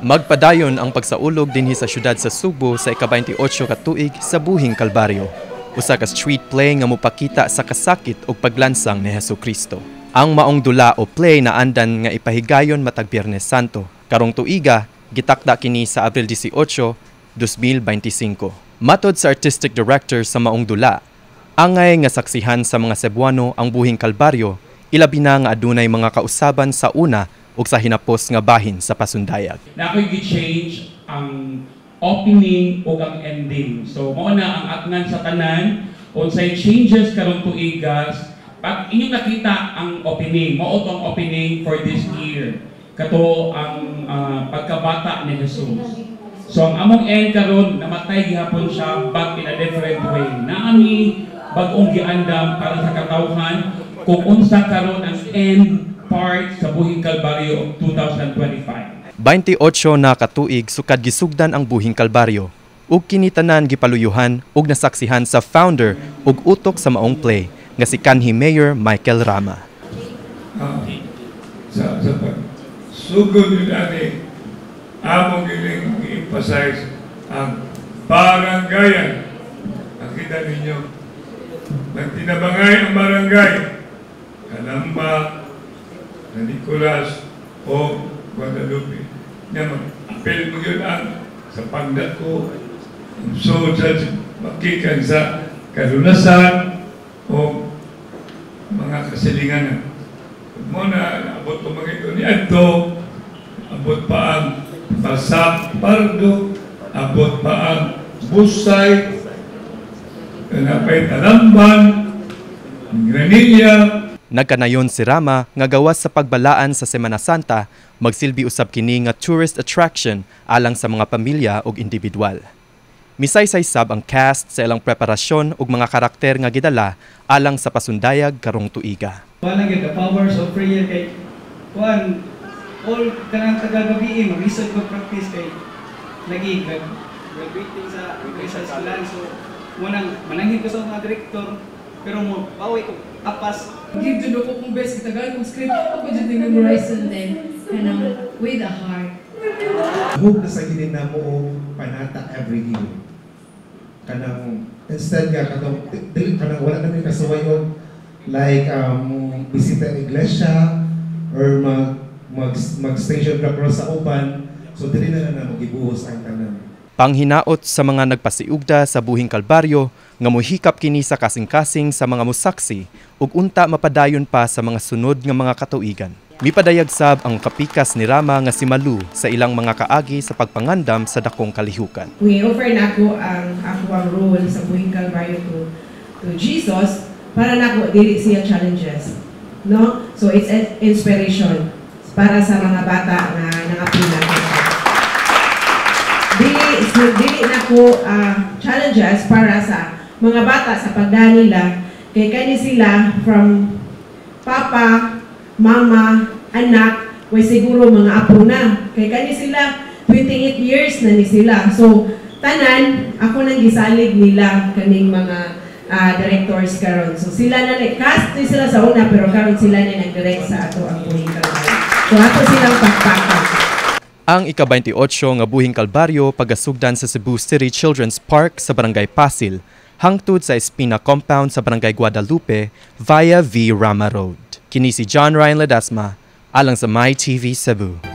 Magpadayon ang pagsaulog dinhi sa syudad sa Subo sa ika-28 ka tuig sa buhing Kalbaryo. Usa ka street play nga mopakita sa kasakit ug paglansang ni Hesukristo. Ang maong dula o play na andan nga ipahigayon matag Biyernes Santo. Karong tuiga, gitakda kini sa Abril 18, 2025. Matod sa artistic director sa maong dula, angay nga saksihan sa mga Cebuano ang buhing Kalbaryo, ilabi na nga adunay mga kausaban sa una ug sa hinapos nga bahin sa pasundayag. Na ako'y gi-change ang opening ug ang ending. So mao na ang atnan sa tanan unsay changes karon tuigas. Pag inyong nakita ang opening, mao tong opening for this year. Kato ang pagkabata ni Jesus. So ang among end karon namatay gihapon siya but in a different way. Naami bag-ong giandam para sa katawhan kung unsa karon ang end part sa buhing Kalbaryo of 2025. 28 na katuig sukad gisugdan ang buhing Kalbaryo ug kini tanan gipaluyuhan ug nasaksihan sa founder ug utok sa maong play nga si kanhi Mayor Michael Rama. Sa sugod yun ani among giling i-emphasize ang barangayan. Nakita ninyo nagtinabangay ang barangay Kalamba, na Nicolas o Guadalupe. Nga mag-apel mo yun sa pagdat ko. So, judge, makikan sa kalulasan o mga kasilinganan. Muna, abot pa mga ito ni Adto, abot pa ang Basak Pardo, abot pa ang Busay, Kanapay Talamban, Granilla. Nagkanayon si Rama nga gawas sa pagbalaan sa Semana Santa, magsilbi usab kini nga tourist attraction alang sa mga pamilya ug individual. Misaysay sab ang cast sa ilang preparasyon ug mga karakter nga gidala alang sa pasundayag karong tuiga. Wala gyud the powers of prayer kay kuan all kanang taga-gabi mag-research mag-practice kay lagi graduating sa eskwelahan so munang manangin ko sa mga direktor pero mo bawi ko apas give jud ko kung best kitagal kung script ako jud memorize and then kanang with the heart. Hope na sa gilid na mo panata every year. Kanang instead nga kanang wala na may kasuwayon like bisita ng iglesia or mag-station ka sa uban so dili na magibuhos ang tanan. Panghinaot sa mga nagpasiugda sa buhing Kalbaryo nga mohikap kini sa kasing-kasing sa mga musaksi ug unta mapadayon pa sa mga sunod nga mga katuigan. Mipadayag sab ang kapikas ni Rama nga si Malu sa ilang mga kaagi sa pagpangandam sa dakong kalihukan. I-offer na ako ang role sa buhing Kalbaryo to Jesus para nako dili siya challenges. No? So it's an inspiration para sa mga bata na nangapila. Dili na ko challenges para sa mga bata sa pagdaan nila kay kani sila from papa, mama, anak, way siguro mga apo na. Kay kani sila 28 years na ni sila. So tanan ako nang gisalig nila kaning mga directors karon. So sila na cast ni sila sa una pero karon sila na nag-direct sa ato ang buhing Kalbaryo. So ato silang pagpaka. Ang ika-28 nga buhing Kalbaryo pagasugdan sa Cebu City Children's Park sa Barangay Pasil, hangtod sa Espina Compound sa Barangay Guadalupe via V. Rama Road. Kini si John Ryan Ledesma, alang sa MyTV Cebu.